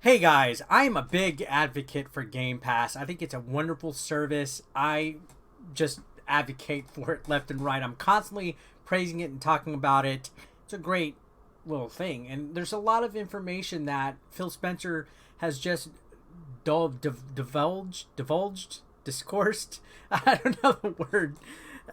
Hey guys, I'm a big advocate for Game Pass. I think it's a wonderful service. I just advocate for it left and right. I'm constantly praising it and talking about it. It's a great little thing. And there's a lot of information that Phil Spencer has just divulged, discoursed. I don't know the word.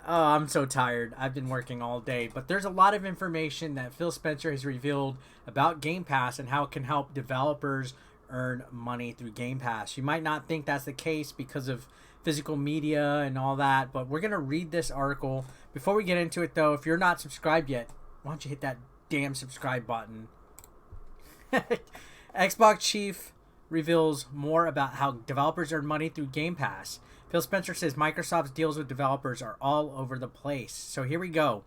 Oh, I'm so tired. I've been working all day. But there's a lot of information that Phil Spencer has revealed about Game Pass and how it can help developers earn money through Game Pass. You might not think that's the case because of physical media and all that, but we're going to read this article. Before we get into it, though, if you're not subscribed yet, why don't you hit that damn subscribe button? Xbox chief reveals more about how developers earn money through Game Pass. Phil Spencer says Microsoft's deals with developers are all over the place. So here we go.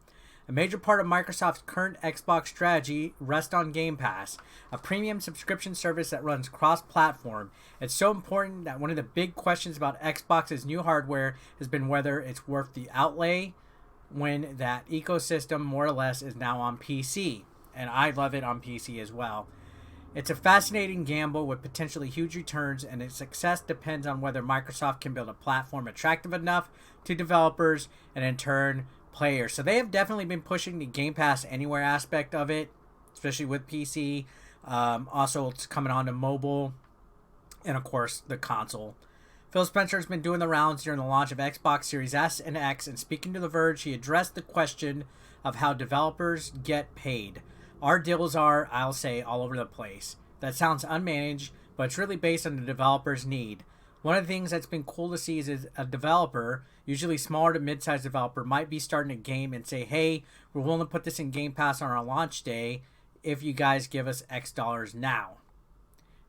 A major part of Microsoft's current Xbox strategy rests on Game Pass, a premium subscription service that runs cross-platform. It's so important that one of the big questions about Xbox's new hardware has been whether it's worth the outlay when that ecosystem more or less is now on PC. And I love it on PC as well. It's a fascinating gamble with potentially huge returns, and its success depends on whether Microsoft can build a platform attractive enough to developers and in turn players. So they have definitely been pushing the Game Pass Anywhere aspect of it, especially with PC. Also, it's coming on to mobile and, of course, the console. Phil Spencer has been doing the rounds during the launch of Xbox Series S and X, and speaking to The Verge, he addressed the question of how developers get paid. Our deals are, I'll say, all over the place. That sounds unmanaged, but it's really based on the developer's need. One of the things that's been cool to see is a developer, usually smaller to mid-sized developer, might be starting a game and say, hey, we're willing to put this in Game Pass on our launch day if you guys give us X dollars now.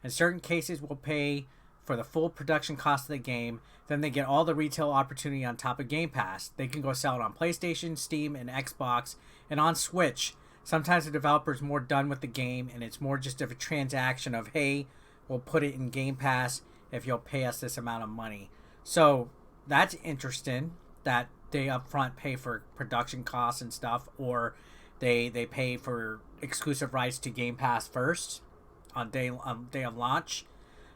In certain cases, we'll pay for the full production cost of the game. Then they get all the retail opportunity on top of Game Pass. They can go sell it on PlayStation, Steam, and Xbox, and on Switch. Sometimes the developer's more done with the game, and it's more just of a transaction of, hey, we'll put it in Game Pass if you'll pay us this amount of money. So that's interesting that they upfront pay for production costs and stuff, or they pay for exclusive rights to Game Pass first on day of launch.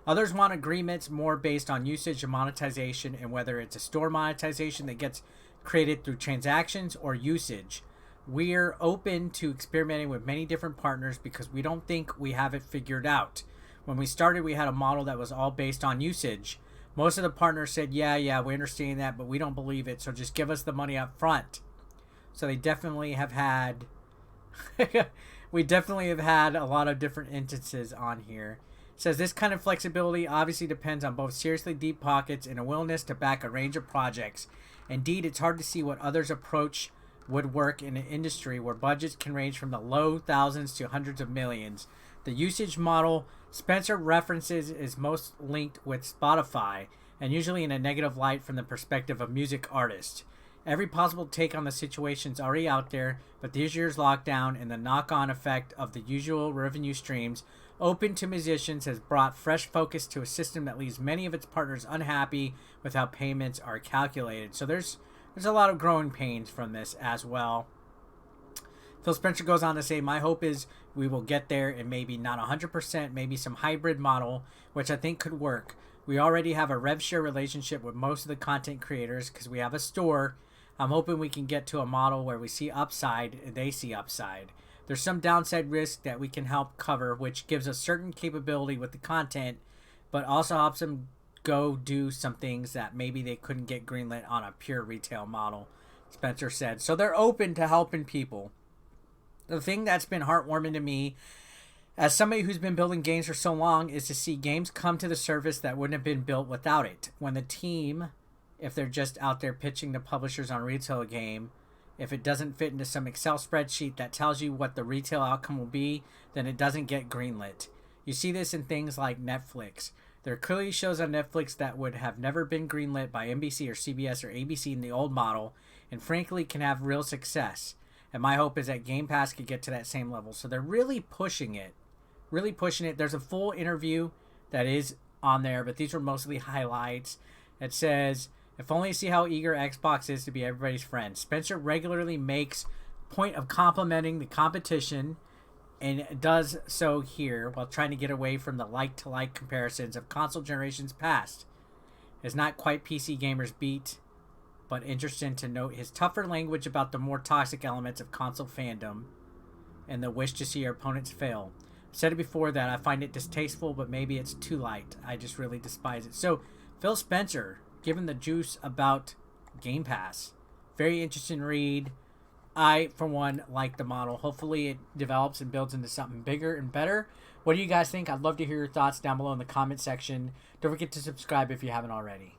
Others want agreements more based on usage and monetization, and whether it's a store monetization that gets created through transactions or usage. We're open to experimenting with many different partners because we don't think we have it figured out. When we started, we had a model that was all based on usage. Most of the partners said, yeah, we understand that, but we don't believe it, so just give us the money up front. So they definitely have had... we definitely have had a lot of different instances on here. It says this kind of flexibility obviously depends on both seriously deep pockets and a willingness to back a range of projects. Indeed, it's hard to see what others' approach would work in an industry where budgets can range from the low thousands to hundreds of millions. The usage model Spencer references is most linked with Spotify, and usually in a negative light from the perspective of music artists. Every possible take on the situation is already out there, but this year's lockdown and the knock-on effect of the usual revenue streams open to musicians has brought fresh focus to a system that leaves many of its partners unhappy with how payments are calculated. So there's a lot of growing pains from this as well. Phil Spencer goes on to say, my hope is we will get there and maybe not 100%, maybe some hybrid model, which I think could work. We already have a rev share relationship with most of the content creators because we have a store. I'm hoping we can get to a model where we see upside and they see upside. There's some downside risk that we can help cover, which gives us certain capability with the content, but also helps them go do some things that maybe they couldn't get greenlit on a pure retail model, Spencer said. So they're open to helping people. The thing that's been heartwarming to me, as somebody who's been building games for so long, is to see games come to the service that wouldn't have been built without it. When the team, if they're just out there pitching to publishers on retail a game, if it doesn't fit into some Excel spreadsheet that tells you what the retail outcome will be, then it doesn't get greenlit. You see this in things like Netflix. There are clearly shows on Netflix that would have never been greenlit by NBC or CBS or ABC in the old model, and frankly can have real success. And my hope is that Game Pass could get to that same level. So they're really pushing it. Really pushing it. There's a full interview that is on there, but these were mostly highlights. It says, if only to see how eager Xbox is to be everybody's friend. Spencer regularly makes point of complimenting the competition and it does so here while trying to get away from the like-to-like comparisons of console generations past. It's not quite PC gamers beat, but interesting to note his tougher language about the more toxic elements of console fandom and the wish to see your opponents fail. I've said it before that I find it distasteful, but maybe it's too light. I just really despise it. So, Phil Spencer, given the juice about Game Pass. Very interesting read. I, for one, like the model. Hopefully it develops and builds into something bigger and better. What do you guys think? I'd love to hear your thoughts down below in the comment section. Don't forget to subscribe if you haven't already.